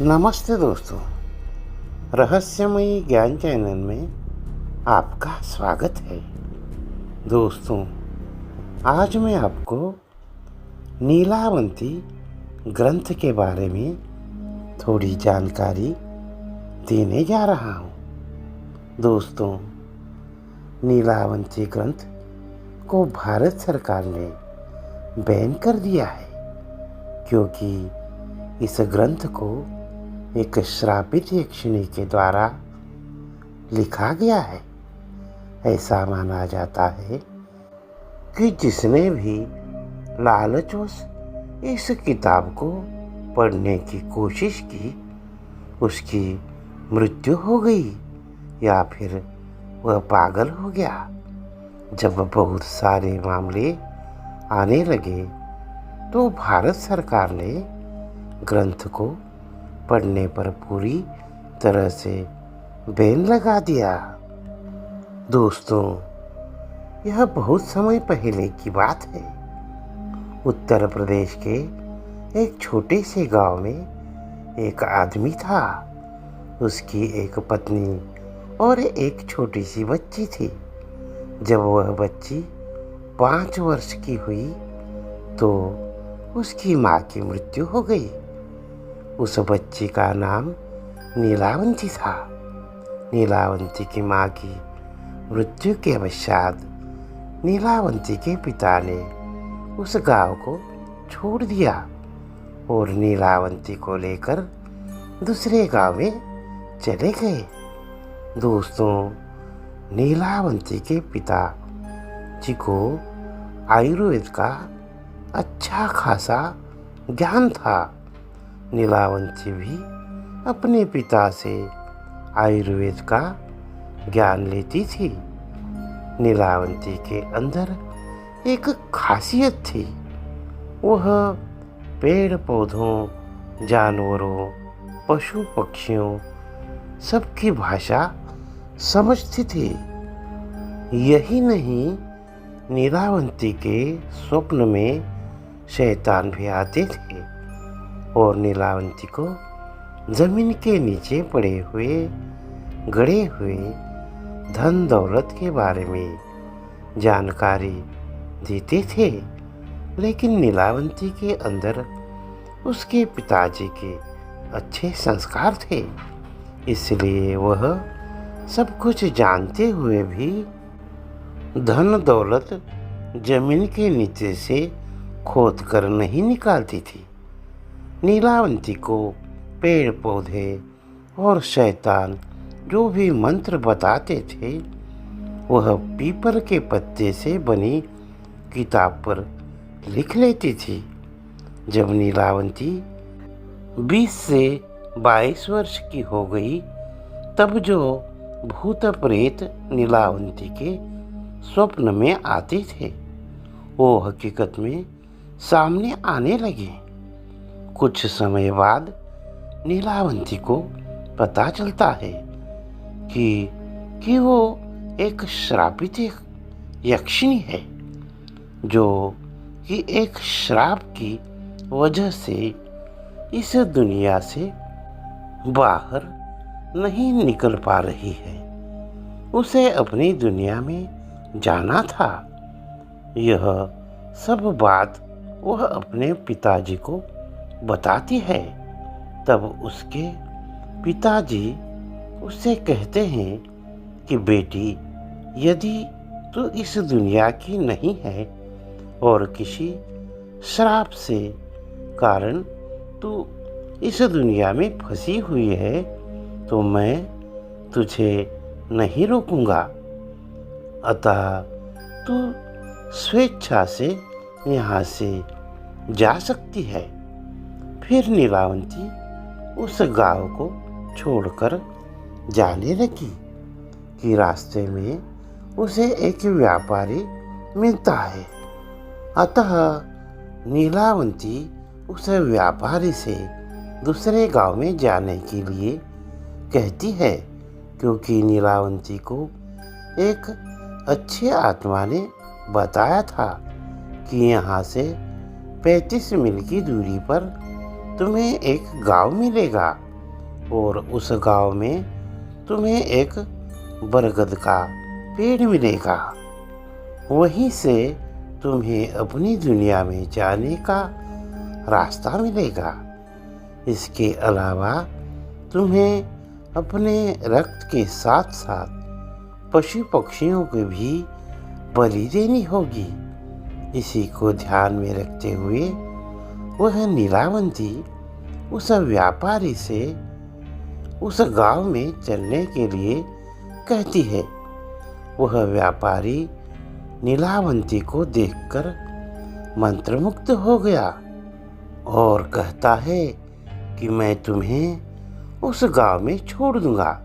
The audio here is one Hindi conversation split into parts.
नमस्ते दोस्तों, रहस्यमयी ज्ञान चैनल में आपका स्वागत है। दोस्तों, आज मैं आपको नीलावंती ग्रंथ के बारे में थोड़ी जानकारी देने जा रहा हूँ। दोस्तों, नीलावंती ग्रंथ को भारत सरकार ने बैन कर दिया है क्योंकि इस ग्रंथ को एक श्रापित यक्षिणी के द्वारा लिखा गया है। ऐसा माना जाता है कि जिसने भी लालचवश इस किताब को पढ़ने की कोशिश की, उसकी मृत्यु हो गई या फिर वह पागल हो गया। जब बहुत सारे मामले आने लगे तो भारत सरकार ने ग्रंथ को पढ़ने पर पूरी तरह से बैन लगा दिया। दोस्तों, यह बहुत समय पहले की बात है। उत्तर प्रदेश के एक छोटे से गांव में एक आदमी था। उसकी एक पत्नी और एक छोटी सी बच्ची थी। जब वह बच्ची 5 वर्ष की हुई तो उसकी माँ की मृत्यु हो गई। उस बच्ची का नाम नीलावंती था। नीलावंती की माँ की मृत्यु के पश्चात नीलावंती के पिता ने उस गांव को छोड़ दिया और नीलावंती को लेकर दूसरे गांव में चले गए। दोस्तों, नीलावंती के पिता जी को आयुर्वेद का अच्छा खासा ज्ञान था। नीलावंती भी अपने पिता से आयुर्वेद का ज्ञान लेती थी। नीलावंती के अंदर एक खासियत थी। वह पेड़ पौधों, जानवरों, पशु पक्षियों सबकी भाषा समझती थी। यही नहीं, नीलावंती के स्वप्न में शैतान भी आते थे और नीलावंती को जमीन के नीचे पड़े हुए गड़े हुए धन दौलत के बारे में जानकारी देते थे। लेकिन नीलावंती के अंदर उसके पिताजी के अच्छे संस्कार थे, इसलिए वह सब कुछ जानते हुए भी धन दौलत जमीन के नीचे से खोद कर नहीं निकालती थी। नीलावंती को पेड़ पौधे और शैतान जो भी मंत्र बताते थे, वह पीपल के पत्ते से बनी किताब पर लिख लेती थी। जब नीलावंती 20 से 22 वर्ष की हो गई, तब जो भूत प्रेत नीलावंती के स्वप्न में आते थे, वो हकीकत में सामने आने लगे। कुछ समय बाद नीलावंती को पता चलता है कि वो एक श्रापित यक्षिणी है, जो कि एक श्राप की वजह से इस दुनिया से बाहर नहीं निकल पा रही है। उसे अपनी दुनिया में जाना था। यह सब बात वह अपने पिताजी को बताती है। तब उसके पिताजी उससे कहते हैं कि बेटी, यदि तू इस दुनिया की नहीं है और किसी श्राप से कारण तू इस दुनिया में फंसी हुई है, तो मैं तुझे नहीं रोकूंगा। अतः तू स्वेच्छा से यहाँ से जा सकती है। फिर नीलावंती उस गांव को छोड़कर जाने लगी कि रास्ते में उसे एक व्यापारी मिलता है। अतः नीलावंती उस व्यापारी से दूसरे गांव में जाने के लिए कहती है, क्योंकि नीलावंती को एक अच्छे आत्मा ने बताया था कि यहाँ से 35 मील की दूरी पर तुम्हें एक गांव मिलेगा और उस गांव में तुम्हें एक बरगद का पेड़ मिलेगा। वहीं से तुम्हें अपनी दुनिया में जाने का रास्ता मिलेगा। इसके अलावा तुम्हें अपने रक्त के साथ साथ पशु पक्षियों को भी बलि देनी होगी। इसी को ध्यान में रखते हुए वह नीलावंती उस व्यापारी से उस गांव में चलने के लिए कहती है। वह व्यापारी नीलावंती को देखकर मंत्रमुग्ध हो गया और कहता है कि मैं तुम्हें उस गांव में छोड़ दूंगा,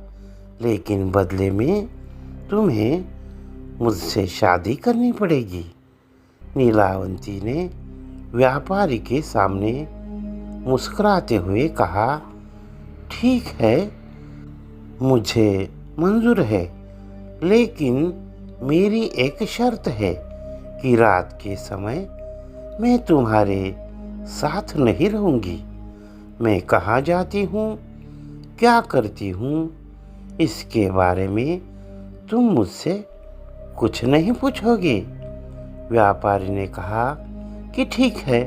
लेकिन बदले में तुम्हें मुझसे शादी करनी पड़ेगी। नीलावंती ने व्यापारी के सामने मुस्कुराते हुए कहा, ठीक है, मुझे मंजूर है, लेकिन मेरी एक शर्त है कि रात के समय मैं तुम्हारे साथ नहीं रहूंगी। मैं कहाँ जाती हूँ, क्या करती हूँ, इसके बारे में तुम मुझसे कुछ नहीं पूछोगे। व्यापारी ने कहा कि ठीक है,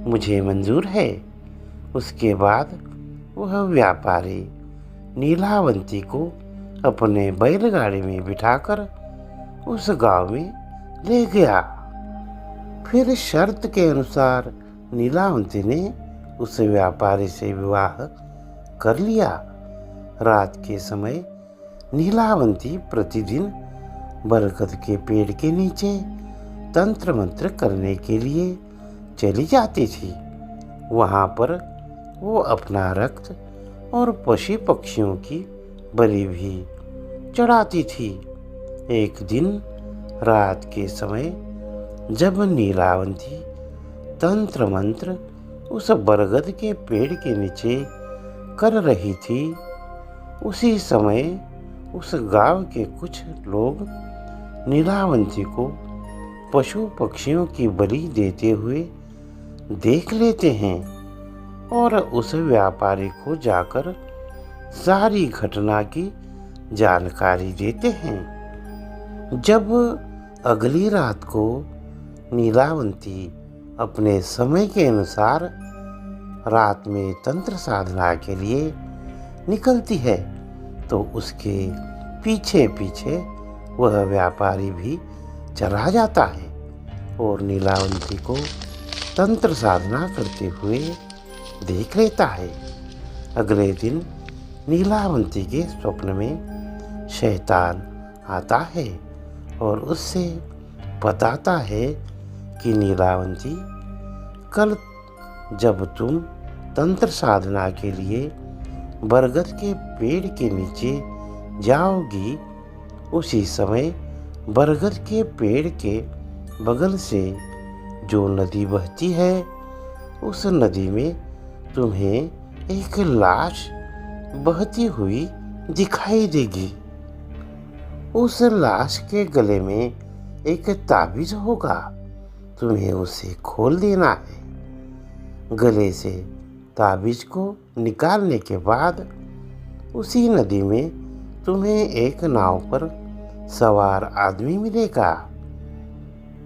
मुझे मंजूर है। उसके बाद वह व्यापारी नीलावंती को अपने बैलगाड़ी में बिठाकर उस गांव में ले गया। फिर शर्त के अनुसार नीलावंती ने उस व्यापारी से विवाह कर लिया। रात के समय नीलावंती प्रतिदिन बरगद के पेड़ के नीचे तंत्र मंत्र करने के लिए चली जाती थी। वहाँ पर वो अपना रक्त और पशु पक्षियों की बलि भी चढ़ाती थी। एक दिन रात के समय जब नीलावंती तंत्र मंत्र उस बरगद के पेड़ के नीचे कर रही थी, उसी समय उस गांव के कुछ लोग नीलावंती को पशु पक्षियों की बलि देते हुए देख लेते हैं और उस व्यापारी को जाकर सारी घटना की जानकारी देते हैं। जब अगली रात को नीलावंती अपने समय के अनुसार रात में तंत्र साधना के लिए निकलती है, तो उसके पीछे पीछे वह व्यापारी भी चला जाता है और नीलावंती को तंत्र साधना करते हुए देख लेता है। अगले दिन नीलावंती के स्वप्न में शैतान आता है और उससे बताता है कि नीलावंती, कल जब तुम तंत्र साधना के लिए बरगद के पेड़ के नीचे जाओगी, उसी समय बरगद के पेड़ के बगल से जो नदी बहती है, उस नदी में तुम्हें एक लाश बहती हुई दिखाई देगी। उस लाश के गले में एक ताबीज होगा, तुम्हें उसे खोल देना है। गले से ताबीज को निकालने के बाद उसी नदी में तुम्हें एक नाव पर सवार आदमी मिलेगा।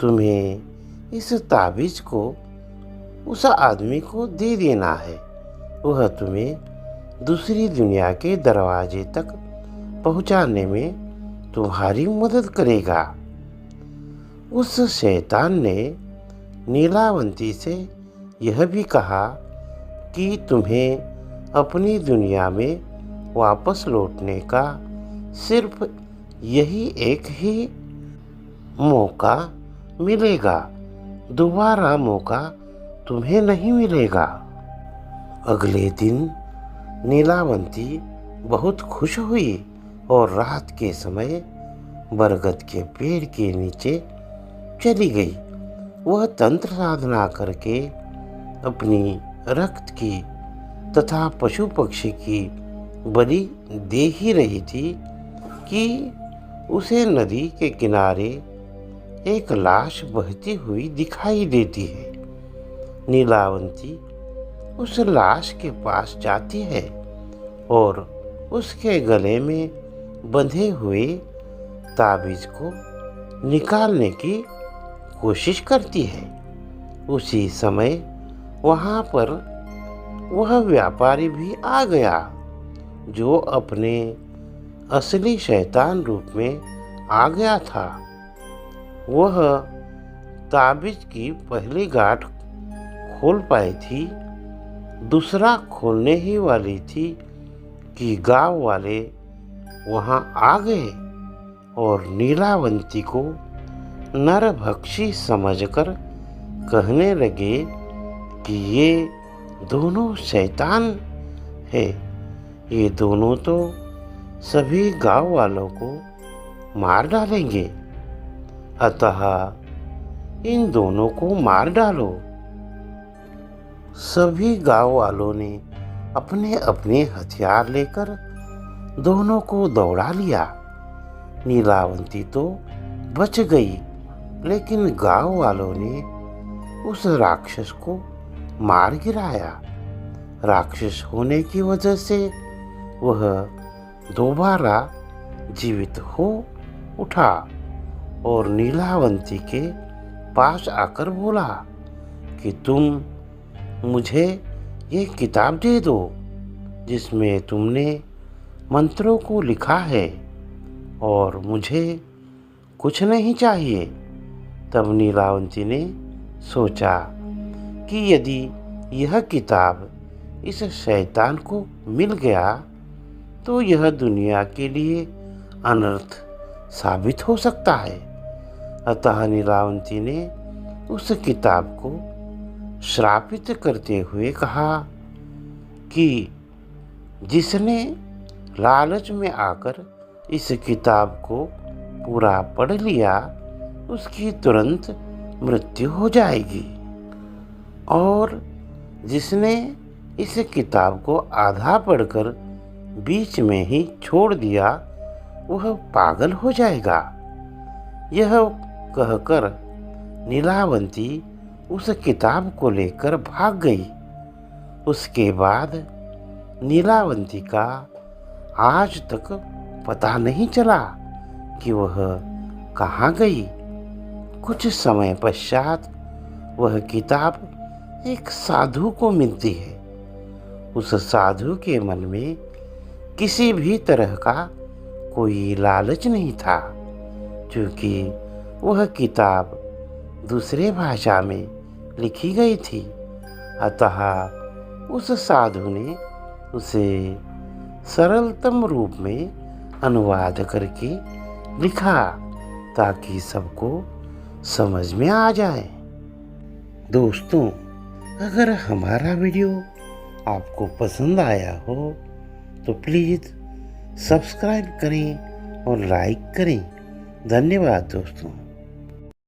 तुम्हें इस ताबीज को उस आदमी को दे देना है। वह तुम्हें दूसरी दुनिया के दरवाजे तक पहुंचाने में तुम्हारी मदद करेगा। उस शैतान ने नीलावंती से यह भी कहा कि तुम्हें अपनी दुनिया में वापस लौटने का सिर्फ यही एक ही मौका मिलेगा, दोबारा मौका तुम्हें नहीं मिलेगा। अगले दिन नीलावंती बहुत खुश हुई और रात के समय बरगद के पेड़ के नीचे चली गई। वह तंत्र साधना करके अपनी रक्त की तथा पशु पक्षी की बलि दे ही रही थी कि उसे नदी के किनारे एक लाश बहती हुई दिखाई देती है। नीलावंती उस लाश के पास जाती है और उसके गले में बंधे हुए ताबीज को निकालने की कोशिश करती है। उसी समय वहाँ पर वह व्यापारी भी आ गया, जो अपने असली शैतान रूप में आ गया था। वह ताबीज की पहली गांठ खोल पाई थी, दूसरा खोलने ही वाली थी कि गांव वाले वहां आ गए और नीलावंती को नरभक्षी समझकर कहने लगे कि ये दोनों शैतान है। ये दोनों तो सभी गांव वालों को मार डालेंगे, अतः इन दोनों को मार डालो। सभी गांव वालों ने अपने अपने हथियार लेकर दोनों को दौड़ा लिया। नीलावंती तो बच गई, लेकिन गांव वालों ने उस राक्षस को मार गिराया। राक्षस होने की वजह से वह दोबारा जीवित हो उठा और नीलावंती के पास आकर बोला कि तुम मुझे ये किताब दे दो जिसमें तुमने मंत्रों को लिखा है, और मुझे कुछ नहीं चाहिए। तब नीलावंती ने सोचा कि यदि यह किताब इस शैतान को मिल गया तो यह दुनिया के लिए अनर्थ साबित हो सकता है। अतः नीलावंती ने उस किताब को श्रापित करते हुए कहा कि जिसने लालच में आकर इस किताब को पूरा पढ़ लिया उसकी तुरंत मृत्यु हो जाएगी, और जिसने इस किताब को आधा पढ़कर बीच में ही छोड़ दिया वह पागल हो जाएगा। यह कहकर नीलावंती उस किताब को लेकर भाग गई। उसके बाद नीलावंती का आज तक पता नहीं चला कि वह कहाँ गई। कुछ समय पश्चात वह किताब एक साधु को मिलती है। उस साधु के मन में किसी भी तरह का कोई लालच नहीं था, क्योंकि वह किताब दूसरे भाषा में लिखी गई थी। अतः उस साधु ने उसे सरलतम रूप में अनुवाद करके लिखा ताकि सबको समझ में आ जाए। दोस्तों, अगर हमारा वीडियो आपको पसंद आया हो तो प्लीज़ सब्सक्राइब करें और लाइक करें। धन्यवाद दोस्तों।